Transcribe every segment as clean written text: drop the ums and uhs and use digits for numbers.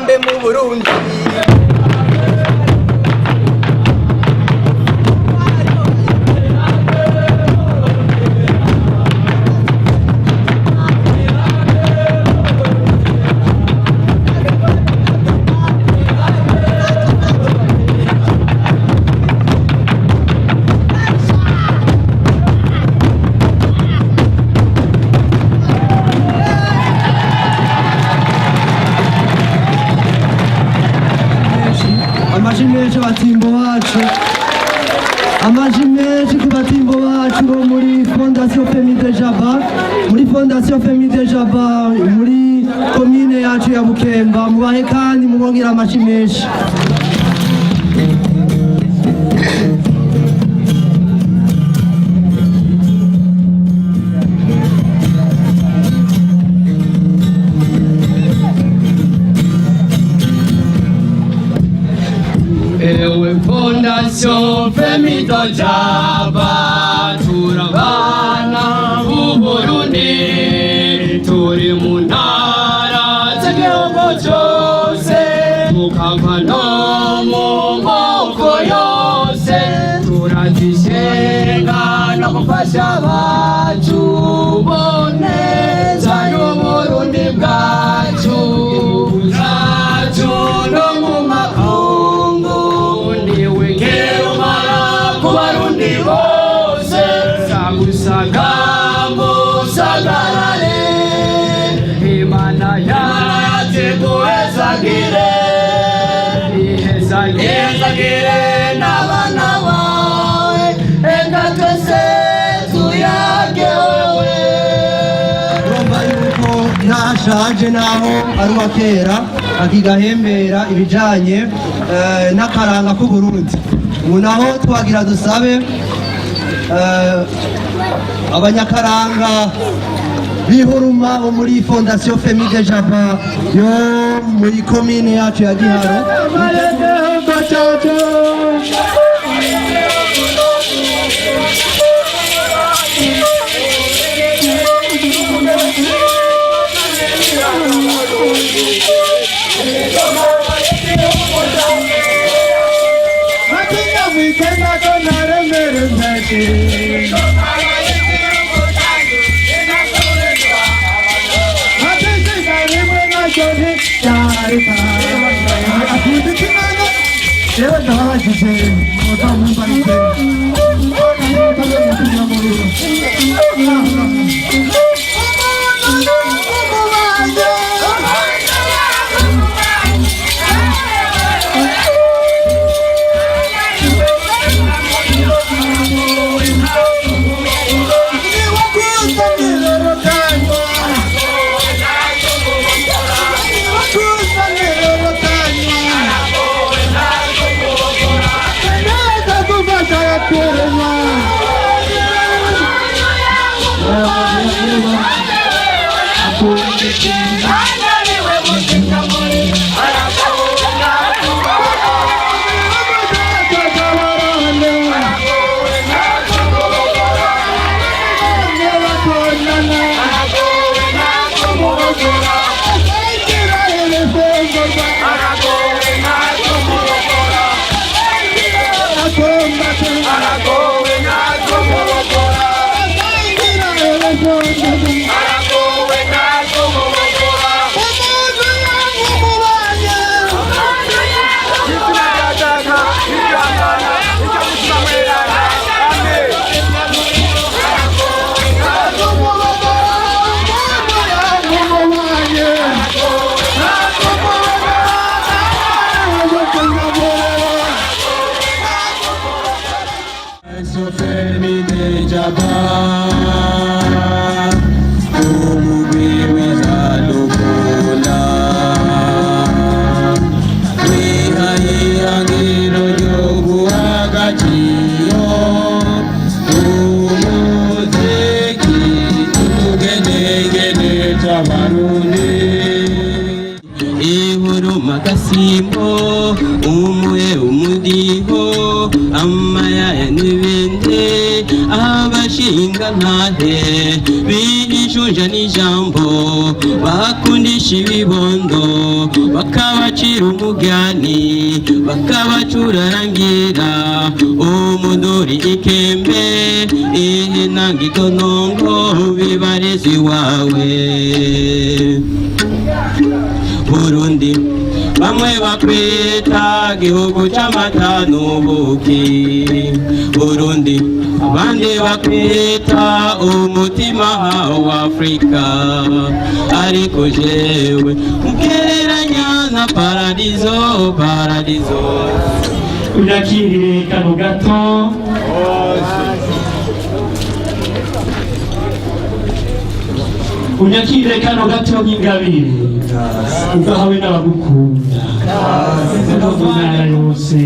turambe mu Burundi. Amajimeje batimbo wacu, amajimeje ku batimbo wacu bo muri Fondation Femi de Jabat, muri Fondation Femi de Jabat, muri commune yacu ya Bukemba, mubahe kandi mubongera amajimeje. Fondation Femi de Jabat, turabana u Burundi, turi mu ntara z'igihugu cyose, tukava no mu moko yose, turazishenga no gufasha abacu boneza y'Uburundi bwacu, bwacu no mu makungu. Sagambo sagarare Imana yaje kuhezagire ihezagire n'abana bawe enda twese tuyage wewe. Urumva yuko nashaje naho ari uwa kera akigahembera ibijanye n'akaranga k'u Burundi. Ubu naho twagira dusabe abanyakaranga bihuruma bo muri Fondation Femi de Jabat yo muri commune yacu ya Giharo. Femi de Jabat, umubiwi zalukula, wihayangiro jogu agachiyo, umuziki tugenegene tabarundi. Ihuruma kasimbo, umwe umudiho, amayaya n'ibindi abashinga ntahe bihishe bakabajunja n'ijambo bakundisha ibibondo bakabacira umugani bakabacurarangira umuduri ikembe nanga itonongo bibarezi wawe Burundi bamwe bakwita gihugu c'amata n'ubuki Burundi abandi bakwita umutima wa Afrika ariko jewe ugereranya na paradizo unyakire kano gato unyakire kano gato nk'ingabire ugahawe n'abagukunda no mu ntara yose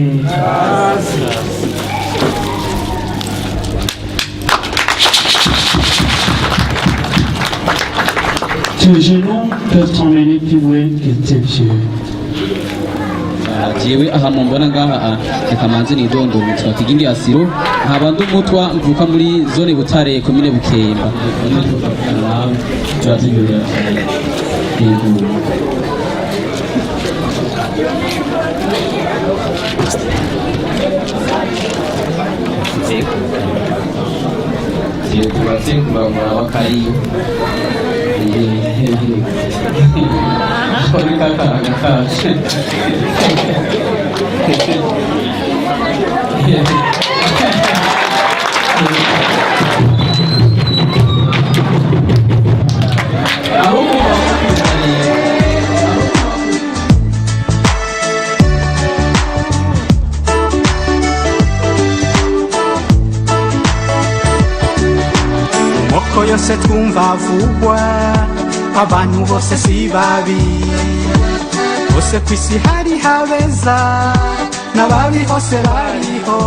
tes genoux peuvent t'emmener plus loin que tes pieds. jewe ahantu mbona ngaha reka manze nidondomitswa kigindi asiro nkaba ndumutwa mvuka muri zone Butare komine Bukemba Moko yose twumva vugwa abantu bose si babi bose kwisi hari habeza n'ababi hose bariho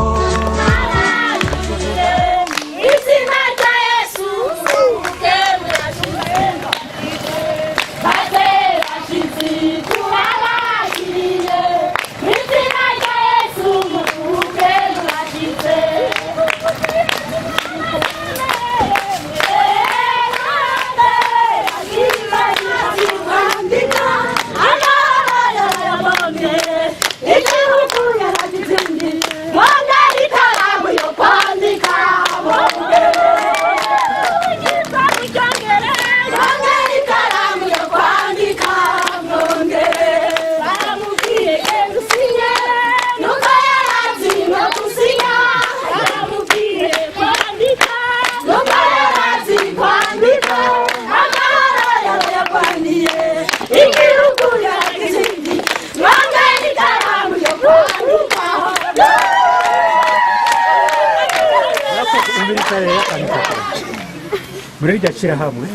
muri iryo shyirahamwe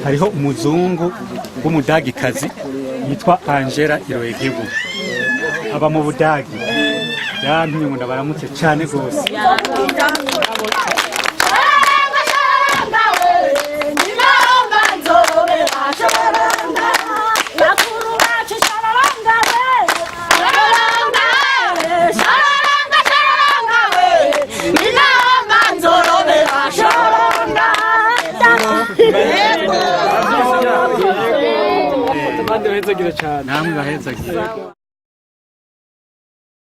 hariho umuzungu w'umudagikazi yitwa Angela Iroegibu aba mu Budagi yantumye ngo ndabaramutse cyane rwose namwe bahezagira